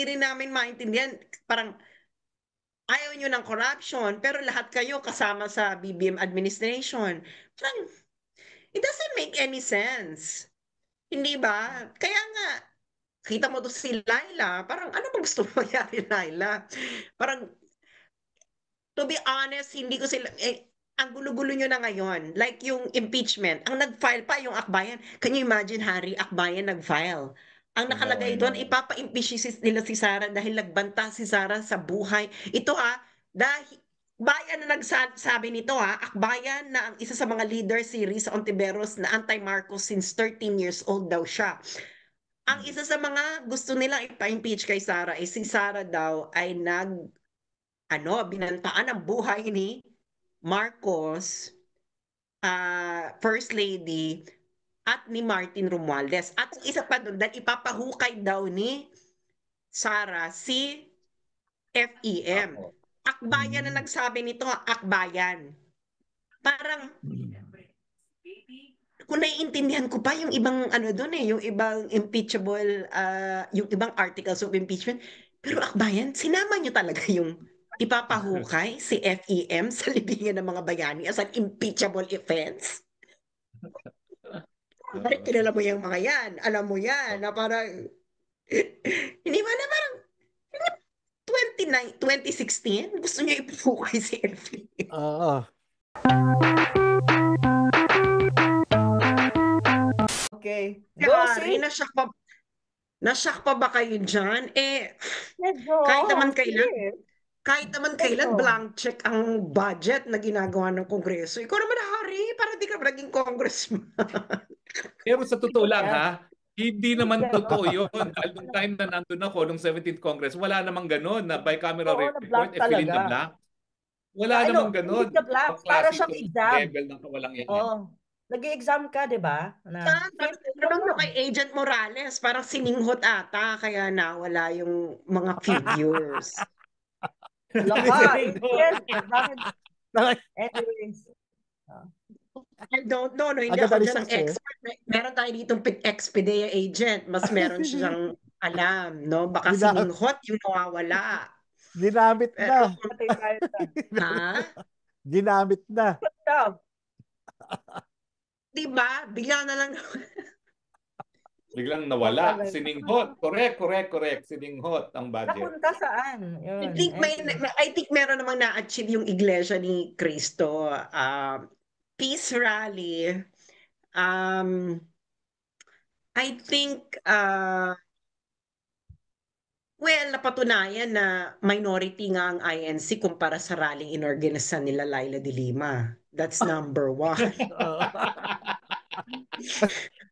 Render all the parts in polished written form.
rin namin maintindihan, parang ayaw nyo ng corruption, pero lahat kayo kasama sa BBM administration. Parang, it doesn't make any sense. Hindi ba? Kaya nga, kita mo to si Laila, parang ano ba gusto mo mangyari, Laila? Parang, to be honest, hindi ko sila, ang gulo-gulo nyo na ngayon. Like yung impeachment, ang nag-file pa yung Akbayan. Can you imagine, Harry, Akbayan nag-file? Ang I know, nakalagay I know. doon, ipapa-impeach nila si Sara dahil nagbanta si Sara sa buhay. Ito dahil bayan na nagsabi nito Akbayan na ang isa sa mga leader si Risa Ontiveros na anti-Marcos since 13 years old daw siya. Ang isa sa mga gusto nilang ipa-impeach kay Sara ay si Sara daw ay binantaan ang buhay ni Marcos, First Lady, at ni Martin Romualdez. At isa pa doon, dahil ipapahukay daw ni Sara si FEM. Akbayan na nagsabi nito, Akbayan. Parang, kung naiintindihan ko pa yung ibang doon yung ibang impeachable, yung ibang articles of impeachment, pero Akbayan, sinama nyo talaga yung ipapahukay si FEM sa libingan ng mga bayani as an impeachable offense? Parang kilala mo yung mga yan. Alam mo yan, na parang, hindi ba na parang 2016, gusto niya ipupukay si FEM. Oo. Okay. Go, Sorry, sis. nashock pa ba kayo dyan? Medyo, kahit naman kailan blank check ang budget na ginagawa ng Kongreso. Ikaw naman, Hari, para di ka naging congressman. Pero sa totoo lang hindi naman totoo yun. Dahil nung time na nandun ako, nung 17th Congress, wala namang ganun na bicameral report, fill in the blank. Wala namang ganun. Para siyang exam. Level ng kawalang yan. Oo. Nag-exam ka, di ba? Tanong mo kay Agent Morales, parang sininghot ata, kaya nawala yung mga figures. Anyways. I don't know, no, hindi ako dyan ang expert. Meron tayo ditong Expedia agent, mas meron siyang alam, no? Baka sininghot yung nawawala. Ginamit na. Ginamit na. Diba? Bigla na lang. Biglang nawala. Sininghot. Correct. Sininghot ang budget. Napunta saan? Yun. I think meron namang na-achieve yung Iglesia ni Cristo. Peace rally. I think, napatunayan na minority nga ang INC kumpara sa rallying inorganisan nila Laila de Lima. That's number one.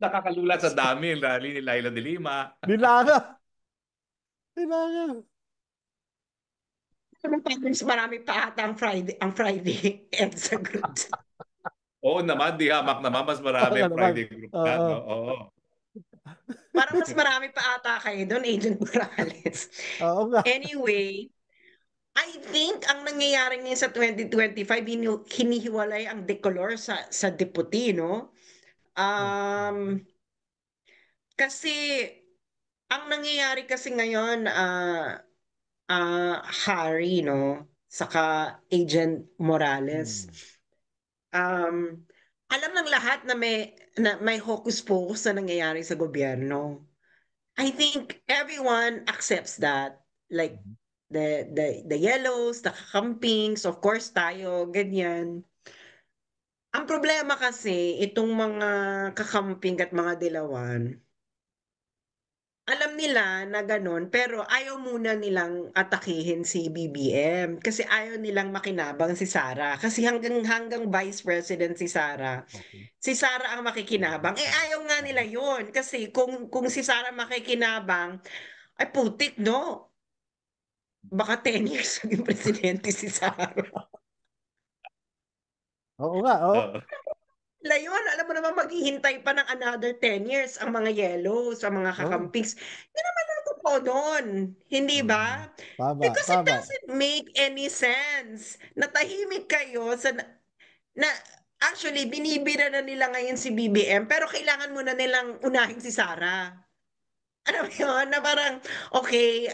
Nakakalula sa dami yung rally ni Laila de Lima. Dilanga. Marami pa ata ang Friday EDSA groups. Oo naman, di hamak naman. Mas marami ang Friday group na. Oo. Parang mas marami pa ata kayo doon, Agent Morales. Anyway, I think ang nangyayari ngayon sa 2025, hinihiwalay ang decolor sa deputy, no? Kasi, ang nangyayari kasi ngayon, Harry, no? Saka Agent Morales. Alam ng lahat na may hocus-pocus na nangyayari sa gobyerno. I think everyone accepts that. Like, the yellows, the kakampings, of course tayo, ganyan. Ang problema kasi, itong mga kakamping at mga dilawan, alam nila na ganun, pero ayaw muna nilang atakihin si BBM kasi ayaw nilang makinabang si Sara. Kasi hanggang Vice President si Sara, si Sara ang makikinabang. Ayaw nga nila yun kasi kung si Sara makikinabang, ay putik, no? Baka 10 years maging presidente si Sara. Oo nga, Layon, alam mo naman maghihintay pa ng another 10 years ang mga yellows, ang mga kakampings. Yun naman ang totoo doon. Hindi ba? Because it doesn't make any sense. Natahimik kayo na actually binibira na nila ngayon si BBM pero kailangan muna nilang unahin si Sara. Alam mo yun, na parang, okay,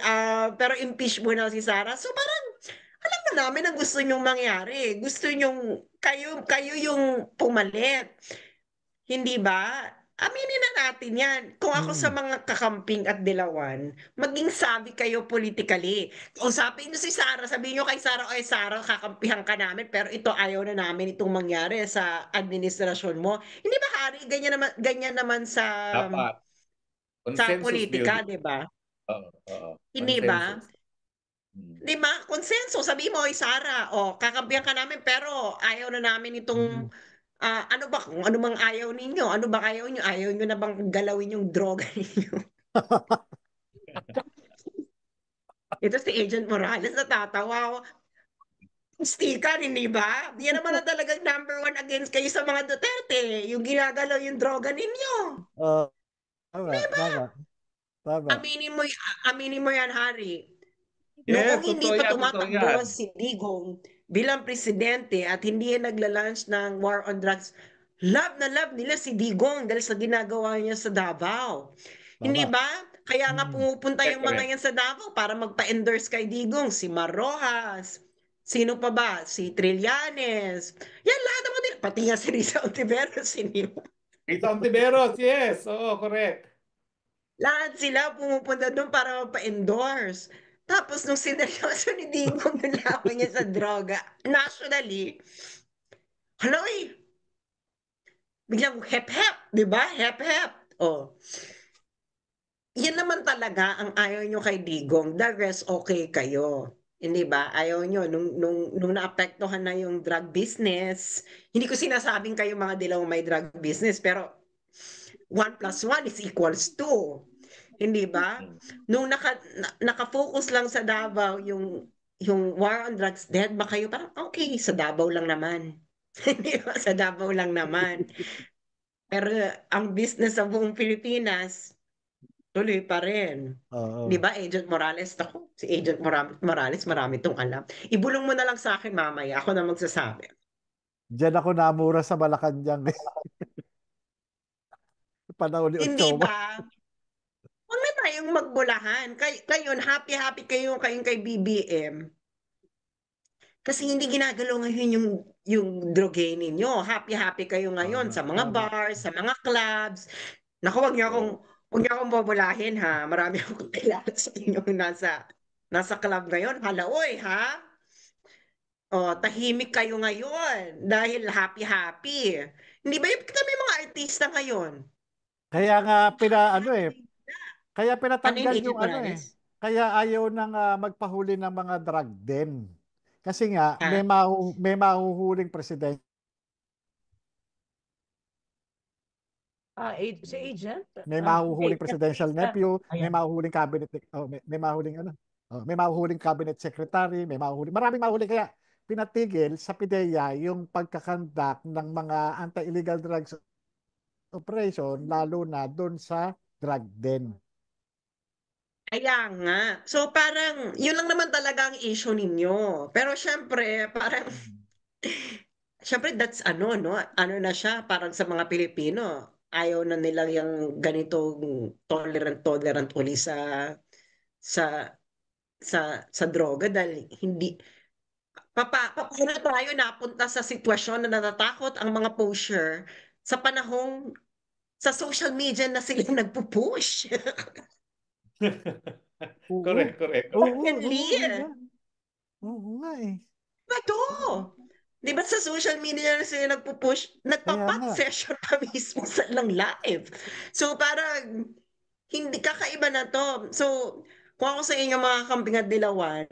pero impeach mo na si Sara. So parang, alam na namin ang gusto nyong mangyari. Gusto nyong, kayo yung pumalit. Hindi ba? Aminin na natin yan. Kung ako sa mga kakamping at dilawan, maging sabi kayo politically. Usapin nyo si Sara, sabihin nyo kay Sara, oy Sara, kakampihan ka namin, pero ito ayaw na namin itong mangyari sa administrasyon mo. Hindi ba, Hari? Ganyan naman Dapat. sa Consensus politika, building. di ba? Oo. Hindi ba? Consensus. Di ba? Konsenso. Sabi mo, oy Sara, kakampihan ka namin, pero ayaw na namin itong ano ba kung ano mang ayaw ninyo? Ano ba ayaw nyo? Ayaw nyo na bang galawin yung droga ninyo? Ito si Agent Morales natatawa. Sticker, hindi ba? Yan naman ang talagang number one against kayo sa mga Duterte. Yung ginagalaw yung droga ninyo. Tama, tama, tama. Aminin mo yan, Hari. Yes, Noong hindi totoo pa yan, totoo tumatakbo yan. si Digong bilang presidente at hindi yan nagla-launch ng war on drugs, love na love nila si Digong dahil sa ginagawa niya sa Davao. Hindi Tama. ba? Kaya nga pumupunta yung mga Correct. yan sa Davao para magpa-endorse kay Digong. Si Mar Rojas, sino pa ba? Si Trillanes. Yan lahat naman din. Pati nga si Risa Ontiveros, It's Ontiveros, yes. Oo, correct. lahat sila pumupunta doon para magpa-endorse. Tapos nung sineryoso ni Digong yung laban niya sa droga, nationally, hello biglang hep-hep, di ba? Hep-hep. Oh. Yan naman talaga ang ayaw nyo kay Digong. The rest, okay kayo. Hindi ba? Ayaw nyo. Nung naapektuhan na yung drug business, hindi ko sinasabing kayo mga dilaw may drug business, pero 1 plus 1 is equals 2. Hindi ba? Nung nakafocus lang sa Davao yung war on drugs dead ba kayo parang okay sa Davao lang naman. Hindi ba? Sa Davao lang naman. Pero ang business sa buong Pilipinas tuloy pa rin. Di Oo. ba, Agent Morales? Ako, si Agent Morales, marami tong alam. Ibulong mo na lang sa akin mamaya. Ako na magsasabi. Diyan ako namura sa Malacanang. Panahon ni Hindi Ochoa. ba? Huwag na tayong magbulahan. Kayo, happy-happy kayong kay BBM. Kasi hindi ginagalaw ngayon yung droge ninyo. Happy-happy kayo ngayon Tama, sa mga tama. bars, sa mga clubs. Naku, wag niyo akong bubulahin ha. Marami akong kilala sa inyo nasa club ngayon. Halaoy ha. Tahimik kayo ngayon dahil happy-happy. Hindi ba yung kami mga artista ngayon? Kaya nga kaya Ano yun, pinatanggal Agent yung Morales? kaya ayaw nang magpahuli ng mga drug den. Kasi nga Ha? may mahuhuling presidente. Si Agent? May mahuhuling presidential nephew, may Ayan. mahuhuling cabinet, may mahuhuling cabinet secretary, maraming mahuhuling kaya pinatigil sa PIDEA yung pagkakandak ng mga anti-illegal drugs operation lalo na doon sa drug den. Kaya nga. So parang, yun lang naman talaga ang issue ninyo. Pero syempre, parang, syempre that's ano, no? Ano na siya, parang sa mga Pilipino, ayaw na nila yung ganitong tolerant uli sa sa droga dahil hindi paano tayo napunta sa sitwasyon na natatakot ang mga pusher sa panahong sa social media na sila nagpo-push. Oo. Correct. Oo, Secondly, oo, nga. Oo nga eh. ba to? Di ba sa social media na sila nagpo-push, Kaya nagpa-pot nga. session pa mismo sa lang live. So parang hindi kakaiba na to. So kung ako sa inyo mga kambing at dilawan,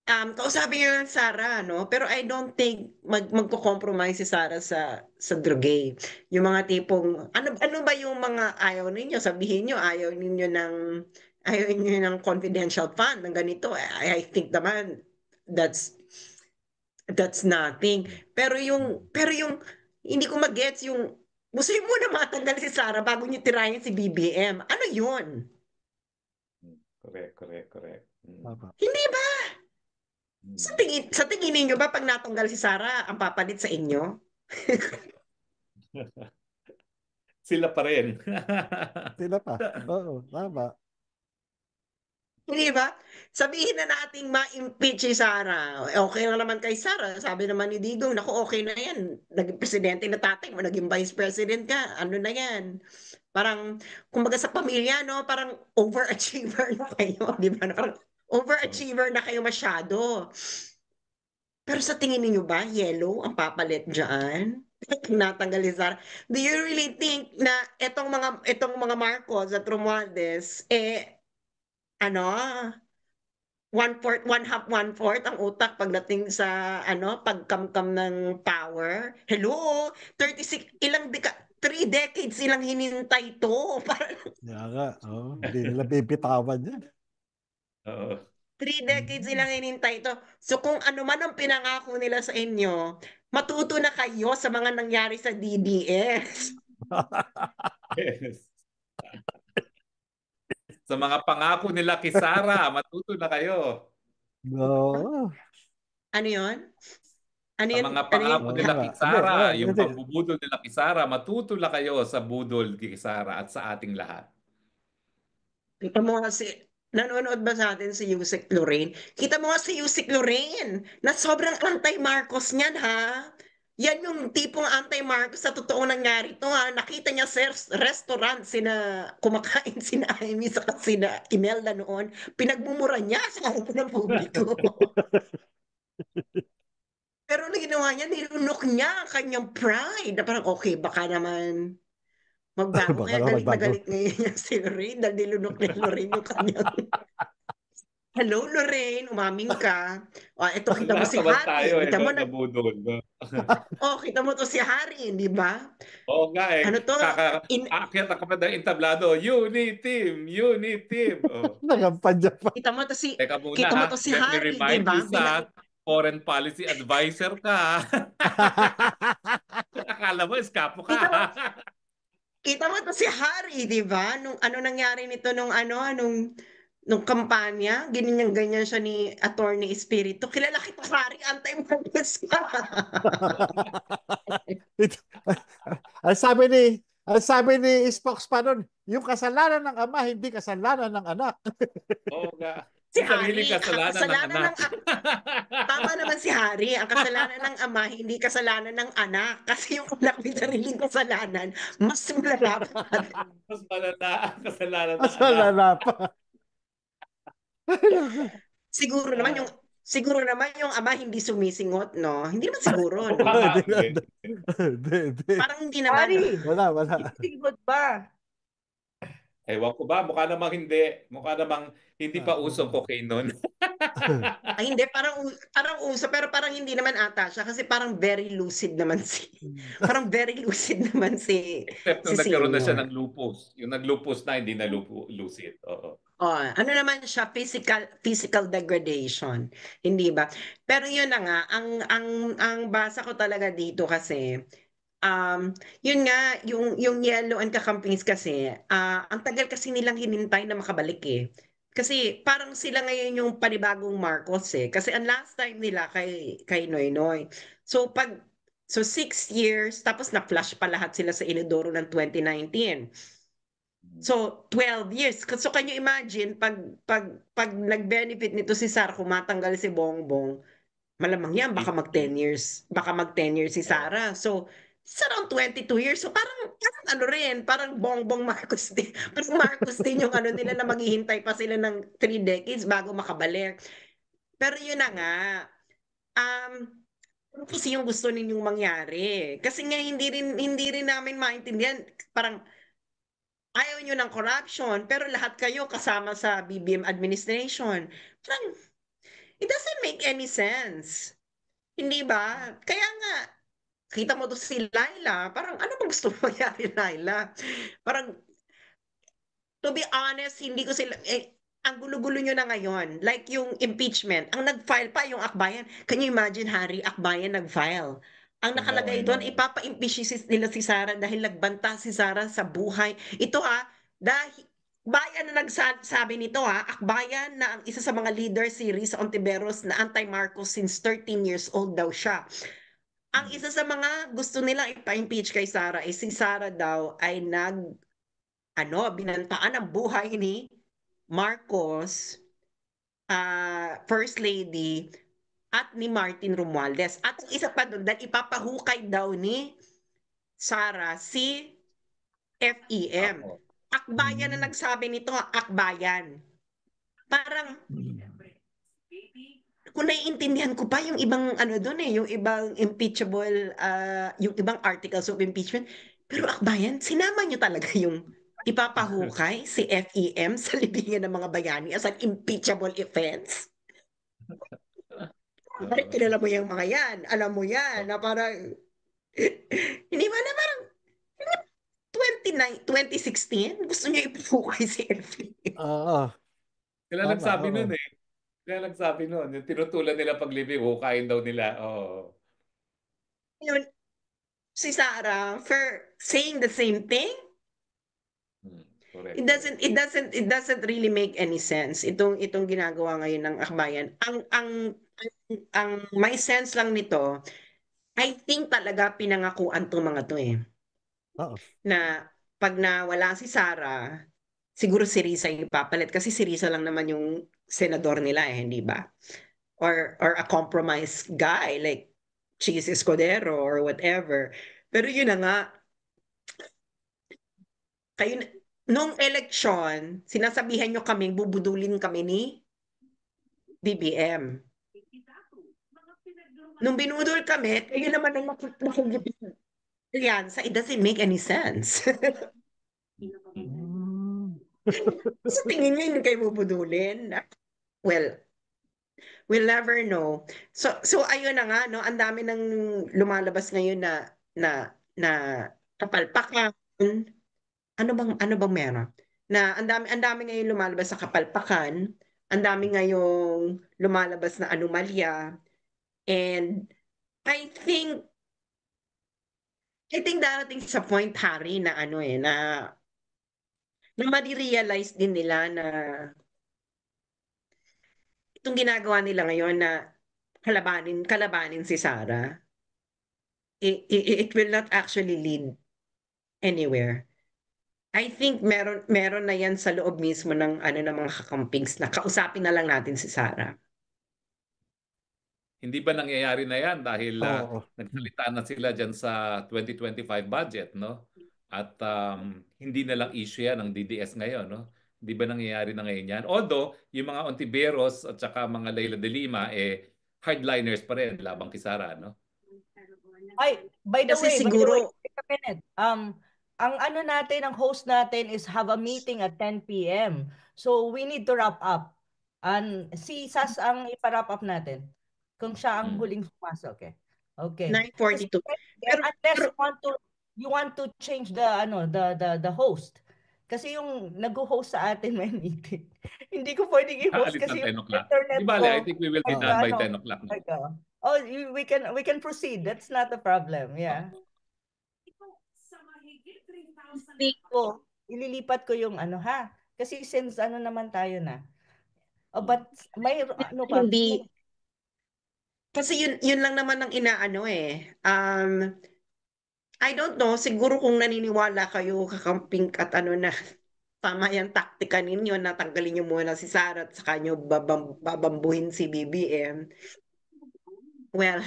kausapin niyo yung Sarah, no? Pero I don't think magko-compromise si Sarah sa droge. Yung mga tipong ano ba yung mga ayaw ninyo? Sabihin niyo ayaw niyo ng confidential fund ng ganito. I think naman that's nothing. Pero yung hindi ko magets yung gusto mo muna matanggal si Sarah bago niyo tirahin si BBM. Ano yun? Correct. Tama. Hindi ba? Sa tingin ninyo ba pag natanggal si Sarah, ang papalit sa inyo? Sila pa rin. Sila pa. Oo, tama. Hindi ba? Sabihin na nating ma-impeach si Sara. Okay lang naman kay Sara. Sabi naman ni Digong, naku, okay na yan. Naging presidente na tatay mo, naging vice president ka. Ano na yan? Parang, kumbaga sa pamilya, no? Parang overachiever na kayo. Di ba? Parang overachiever na kayo masyado. Pero sa tingin niyo ba, yellow ang papalit dyan? Natanggal ni Sara. Do you really think na itong mga Marcos at Romualdez, ano, one fourth ang utak pagdating sa pagkamkam ng power. Hello, 3 decades silang hinintay to. Kaya nga, hindi nila bibitawan yan. 3 decades silang hinintay to. So kung ano man ang pinangako nila sa inyo, matuto na kayo sa mga nangyari sa DDS. Yes. Sa mga pangako nila kay Sara, matuto na kayo. No. Ano yun? Ano Sa yun? mga Ano pangako yun? nila kay Sara, yung Hindi. pambubudol nila kay Sara, matuto na kayo sa budol kay Sara at sa ating lahat. Kita mo nga nanonood ba sa atin si Yusek Lorraine? Kita mo nga si Yusek Lorraine na sobrang anti-Marcos niyan, ha? Yan yung tipong anti-Marcos sa totoong nangyari to, ha? Nakita niya sa restaurant kumakain sina Amy sa sina Imelda noon. Pinagmumura niya sa harap ng publiko. Pero ano ginawa niya, nilunok niya ang kanyang pride. Na parang, okay, baka naman magbago. Baka Kaya naman galit na magbago. galit ngayon yung si Lorraine dahil nilunok ni Lorraine yung kanyang... Hello, Lorraine, umaming ka. Ito, kita mo si Lahat naman Harry. tayo Kita mo nabudol. kita mo to si Harry, di ba? Oo nga Ano to? Aakyat ako pa ng entablado. Unit team! Unit team! Oh. Nagampanya pa. Kita mo to si Teka muna kita mo ha. to si Let me Harry, di remind ba? you sa foreign policy advisor ka. Akala mo, eskapo ka. Kita mo to si Harry, di ba? Nung ano nangyari nito nung kampanya, ganyan siya ni Attorney Espiritu. Kilala kita, Harry, anti-Marcos ka. Ang sabi ni spokesman nun, yung kasalanan ng ama, hindi kasalanan ng anak. Oo nga. Si Sariling Harry, kasalanan ng anak. tama naman si Harry, ang kasalanan ng ama, hindi kasalanan ng anak. Kasi yung anak may sariling kasalanan, mas malala pa. Mas malala ang kasalanan ng anak. Kasalala pa. Siguro naman yung ama hindi sumisingot, no? Hindi naman siguro, no? Hindi. Parang hindi naman. Harry, Wala. singot ba? Ewan ko ba, mukha namang hindi. Mukha namang hindi pa usong cocaine nun. Ay, hindi, parang uso, pero parang hindi naman ata siya kasi parang very lucid naman parang very lucid naman Except nung si nagkaroon na siya Senior. ng lupus. Yung naglupus na, hindi na lucid. Oo. Ano naman siya, physical degradation, hindi ba? Pero yun na nga, ang basa ko talaga dito kasi, yun nga, yung Yellow and Kakampings kasi, ang tagal kasi nilang hinintay na makabalik eh. Kasi parang sila ngayon yung panibagong Marcos eh. Kasi ang last time nila kay Noynoy. So 6 years, tapos na-flash pa lahat sila sa Inodoro ng 2019. So 12 years. So can you imagine pag nag-benefit nito si Sara, kung matanggal si Bongbong, malamang yan baka mag 10 years. Baka mag 10 years si Sara. So it's around 22 years. So parang Bongbong Marcos din. Parang Marcos din yung nila na maghihintay pa sila ng 3 decades bago makabalik. Pero yun na nga. Ano kasi yung gusto ninyong mangyari? Kasi nga hindi rin namin maintindihan. Parang ayaw nyo ng corruption, pero lahat kayo kasama sa BBM administration. Parang, it doesn't make any sense. Hindi ba? Kaya nga, kita mo to si Laila, parang ano ba gusto mo mangyari, Laila? Parang, to be honest, hindi ko sila, ang gulo-gulo nyo na ngayon, like yung impeachment, ang nag-file pa yung Akbayan. Can you imagine, Harry, Akbayan nag-file? Ang nakalagay doon, ipapa-impeach nila si Sara dahil nagbanta si Sara sa buhay. Ito dahil bayan na nagsabi nito Akbayan na ang isa sa mga leader si Risa Ontiveros na anti-Marcos since 13 years old daw siya. ang isa sa mga gusto nilang ipa-impeach kay Sara is si Sara daw ay binantaan ang buhay ni Marcos, First Lady, at ni Martin Romualdez. At isa pa doon, dahil ipapahukay daw ni Sara si FEM. Ako. Akbayan na nagsabi nito, akbayan. Parang, kung naiintindihan ko pa yung ibang doon yung ibang impeachable, yung ibang articles of impeachment. Pero akbayan, sinama nyo talaga yung ipapahukay si FEM sa libingan ng mga bayani as an impeachable offense? Parang kilala mo yung mga yan. Alam mo yan, na parang, hindi ba na parang, 2016, gusto niya ipahukay si FEM. Oo. Sila Tama, nagsabi oo. nun eh. Sila nagsabi nun. Yung tinutulan nila paglibing, hukayin daw nila. Oo. Yun, si Sarah, for saying the same thing, Correct. it doesn't really make any sense itong ginagawa ngayon ng akbayan. Ang may sense lang nito, I think talaga pinangakuan tong mga to Oo. na pag nawala si Sara, siguro si Risa yung ipapalit kasi si Risa lang naman yung senador nila hindi ba? Or a compromise guy like Cheese Escudero or whatever. Pero yun na nga, kayo nung eleksyon, sinasabihan nyo kaming bubudulin kami ni BBM. Nung binudol kami, kayo naman ang alyansa, it doesn't make any sense. Sa tingin nyo, hindi kayo bubudulin? Well, we'll never know. So ayun na nga, no, ang dami nang lumalabas ngayon na kapalpakan. Ano bang meron? Na ang dami ngayon lumalabas sa kapalpakan, ang dami ngayong lumalabas na anomalya. And I think darating sa point, Harry, na na ma-realize din nila na itong ginagawa nila ngayon na kalabanin si Sara, it will not actually lead anywhere. I think meron na yan sa loob mismo ng ng mga kakampings na kausapin na lang natin si Sara. Hindi ba nangyayari na yan dahil Oo. nagsalita na sila dyan sa 2025 budget, no? At hindi na lang issue yan ng DDS ngayon, no? Hindi ba nangyayari na ngayon yan? Although, yung mga Ontiveros at saka mga Leila de Lima, hardliners pa rin labang kay Sara, no? Ay, by the Kasi way, siguro, wait a minute. Ang natin, ang host natin is have a meeting at 10 p.m. So we need to wrap up. And si Sas ang ipa-wrap up natin. Kung siya ang huling pumasok Okay. 9:42. Unless you want to change the host. Kasi yung nag-host sa atin may meeting. Hindi ko pwedeng i-host kasi yung internet ko. I think we will be done by 10 o'clock. Oh, we can proceed. That's not a problem. Yeah. Ililipat ko yung Kasi since naman tayo na. But may pa? Hindi. Kasi yun lang naman ang I don't know, siguro kung naniniwala kayo kakamping at na tama yung taktika ninyo na tanggalin nyo muna si Sara at saka nyo babambuhin si BBM. Well,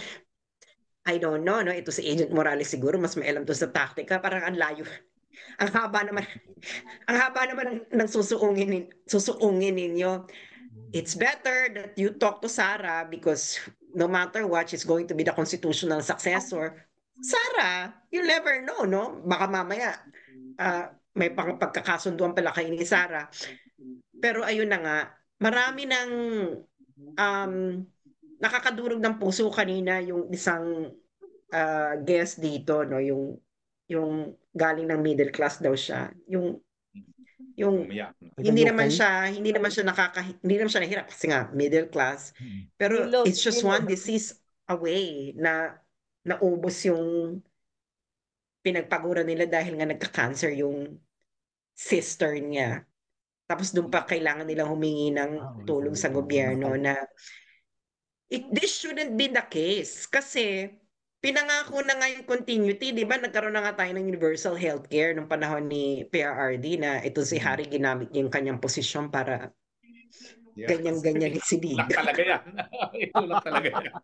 I don't know, no? Ito si Agent Morales siguro mas may alam to sa taktika, parang ang layo. Ang haba naman ng susuungin ninyo. It's better that you talk to Sara because no matter what, she's going to be the constitutional successor. Sara, you never know, no? Baka mamaya may pagkakasunduan pala kayo ni Sara. Pero ayun na nga, marami ng nakakadurog ng puso kanina yung isang guest dito, no? Yung galing ng middle class daw siya. Yung hindi naman siya nahirap kasi nga middle class. Pero it's just one disease away na naubos yung pinagpaguran nila dahil nga nagka-cancer yung sister niya. Tapos doon pa kailangan nilang humingi ng tulong sa gobyerno na this shouldn't be the case kasi pinangako na nga yung continuity, di ba? Nagkaroon na nga tayo ng universal healthcare nung panahon ni PRRD na ito si Harry ginamit niya yung kanyang posisyon para ganyan-ganyan si Tulak Digong. talaga yan. Tulak talaga yan.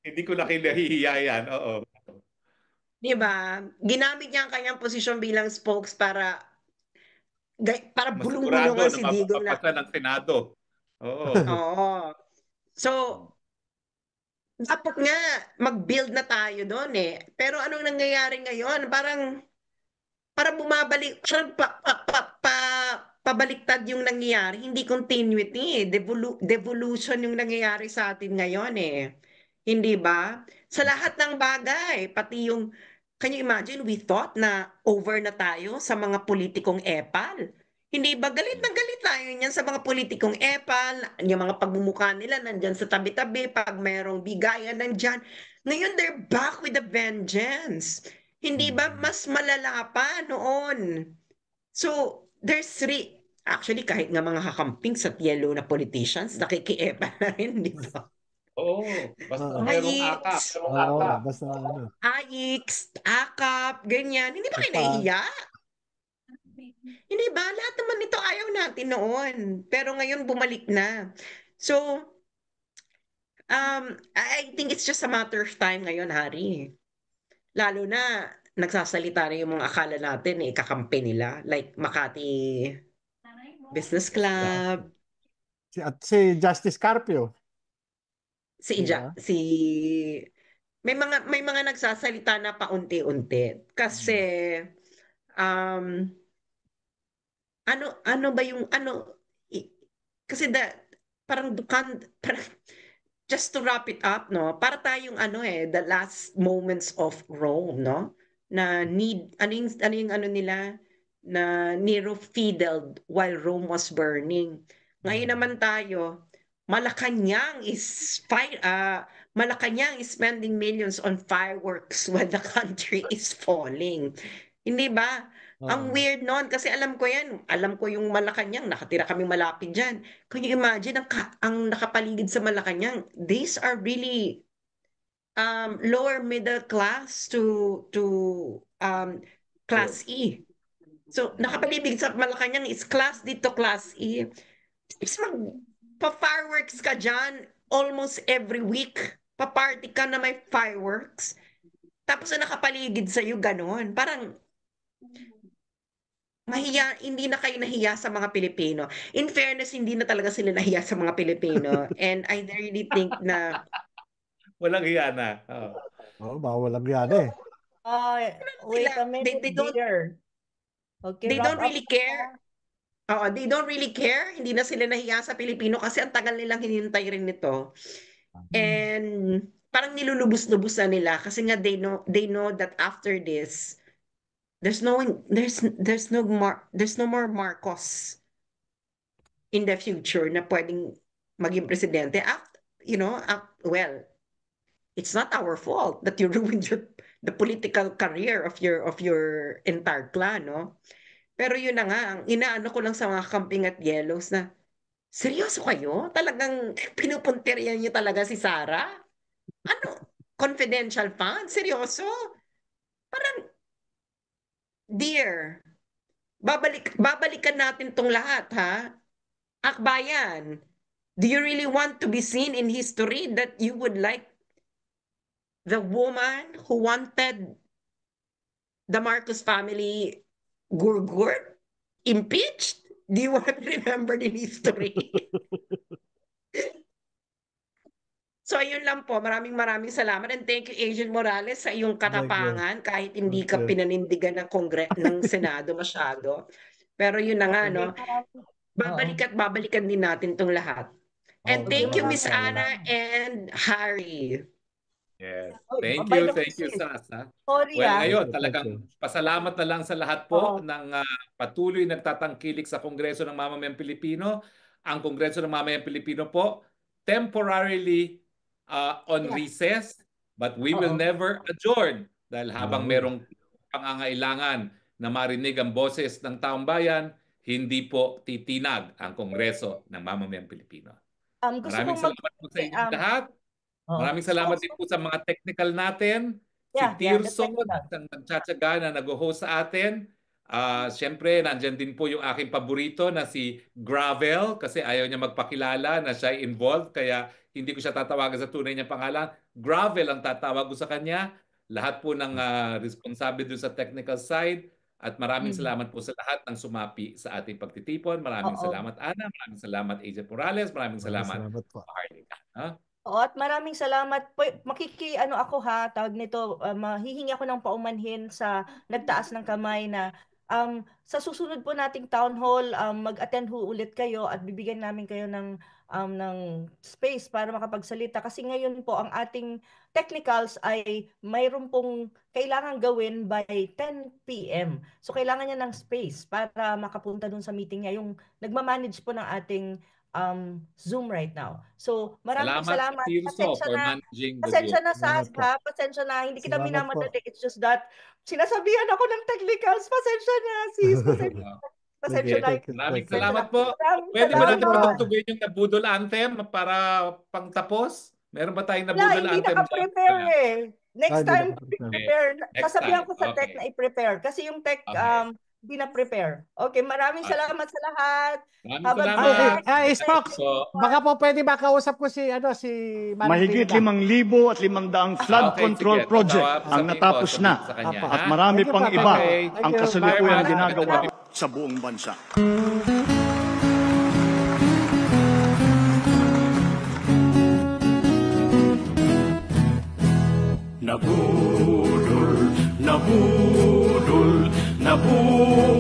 Hindi ko na kinahihiya yan. Oo. Di ba? Ginamit niya ang kanyang posisyon bilang spokes para Masigurado bulong-bulungan na si Digong na. mapapasa ng Senado. Oo. Oo. So, dapat nga mag-build na tayo doon eh. Pero anong nangyayari ngayon? Parang bumabalik, parang pabaliktad yung nangyayari. Hindi continuity eh. Devolution yung nangyayari sa atin ngayon eh. Hindi ba? Sa lahat ng bagay, pati yung, can you imagine, we thought na over na tayo sa mga politikong epal. Hindi ba? Galit na galit tayo niyan sa mga politikong epal, yung mga pagmumukha nila nandyan sa tabi-tabi, pag mayroong bigayan nandyan. Ngayon, they're back with a vengeance. Hindi ba mas malala pa noon? So, there's three. Actually, kahit nga mga kakamping sa yellow na politicians, nakikiepa na rin, di ba? Oo. Basta Oo. merong akap. Ayix, Oo, basta ano. Ayix, akap, ganyan. Hindi ba kayo Ipa. nahihiya? Hindi ba? Lahat naman nito ayaw natin noon. Pero ngayon bumalik na. So, I think it's just a matter of time ngayon, Hari. Lalo na, nagsasalita na yung mga akala natin, kakampi nila. Like Makati Business Club, At si Justice Carpio. si Diba? may mga nagsasalita na paunti-unti. Kasi, um, ano ba yung, kasi parang just to wrap it up, no? Para tayong the last moments of Rome, no? Na ano nila, na Nero fiddled while Rome was burning. Ngayon naman tayo, Malacanang is spending millions on fireworks while the country is falling. Hindi ba? Ang weird noon kasi alam ko yan. Alam ko yung Malacanang, nakatira kami malapit dyan. Can you imagine ang nakapaligid sa Malacanang? These are really lower middle class to class E. So nakapaligid sa Malacanang is class D to class E. Is pa-fireworks ka dyan almost every week. Pa-party ka na may fireworks. Tapos na nakapaligid sa'yo, ganon. Parang hindi na kayo nahiya sa mga Pilipino. In fairness, hindi na talaga sila nahiya sa mga Pilipino. And I really think na Walang hiya na. Oo, walang yan eh. Wait a minute, dear. Okay, they don't really care. Na. They don't really care. Hindi na sila nahiya sa Pilipino kasi ang tagal nilang hinintay rin nito. And parang nilulubos-lubos na nila kasi nga they know that after this, there's no more Marcos in the future na pwedeng maging presidente. Well, it's not our fault that you ruined the political career of your entire clan, no? Pero yun na nga, ang inaano ko lang sa mga camping at yellows na, seryoso kayo? Talagang pinupunterian niyo talaga si Sarah? Ano? Confidential fund? Seryoso? Parang, dear, babalikan natin tong lahat, ha? Akbayan, do you really want to be seen in history that you would like the woman who wanted the Marcos family gurgur impeached? Do you want to be remembered in history? So, ayun lang po. Maraming salamat. And thank you, Agent Morales, sa iyong katapangan kahit hindi ka pinanindigan ng Senado masyado. Pero yun na nga, no? Babalikan din natin tong lahat. And thank you, Miss Ana and Harry. Yes. Thank you, Sasa. Sorry, Well, ngayon, talagang pasalamat na lang sa lahat po ng patuloy nagtatangkilik sa Kongreso ng Mamamayang Pilipino. Ang Kongreso ng Mamamayang Pilipino po, temporarily on recess, but we will never adjourn dahil habang merong pangangailangan na marinig ang boses ng taong bayan, hindi po titinag ang Kongreso ng Mamamayang Pilipino. Maraming salamat po sa inyong lahat. Oo. Maraming salamat din po sa mga technical natin. Si Yeah, the Tirso, technical. ang nagtsatsaga na nag-host sa atin. Siyempre, nandyan din po yung aking paborito na si Gravel kasi ayaw niya magpakilala na siya involved. Kaya hindi ko siya tatawagan sa tunay niyang pangalan. Gravel ang tatawag ko sa kanya. Lahat po ng responsable doon sa technical side. At maraming salamat po sa lahat ng sumapi sa ating pagtitipon. Maraming Oo. salamat, Ana. Maraming salamat, AJ Morales. Maraming salamat, po. Harlika. Huh? Oo, at maraming salamat po. Ano ako ha, tawag nito, mahihingi ako ng paumanhin sa nagtaas ng kamay na sa susunod po nating town hall, mag-attend ho ulit kayo at bibigyan namin kayo ng space para makapagsalita. Kasi ngayon po, ang ating technicals ay mayroon pong kailangan gawin by 10 p.m. So, kailangan niya ng space para makapunta dun sa meeting niya. Yung nagmamanage po ng ating Zoom right now. So, maraming salamat. Tirso, for managing the Pasensya Zoom. na Salamat po. ha. Pasensya na. Hindi kita Salamat minamadali. It's just that sinasabihan ako ng technicals. Pasensya na, sis. Pasensya na. Thank you. Maraming Thank you. salamat po. Maraming Pwede ba natin salamat. patugtugin yung nabudol anthem para pangtapos? Meron ba tayong Wala, nabudol hindi anthem dyan? naka-prepare Wala. eh. Next Hindi time, naka-prepare. prepare. Next Sasabihan time. ko sa tech Okay. na i-prepare. Kasi yung tech, Okay. hindi na-prepare. Okay, maraming Okay. salamat sa lahat. Maraming Have a salamat. good night. Stocks. So, Baka po pwede makausap ko si Manang Mahigit Linda. 5,500 flood okay, control sige. project Sabihin ang ko, natapos sabihin na ko sa kanya, Apa. at ha? marami Thank you pang po. iba Okay. ang Thank you. kasalukuyang Bye-bye. ginagawa sa buong bansa. Nabudol, nabudol, nabudol.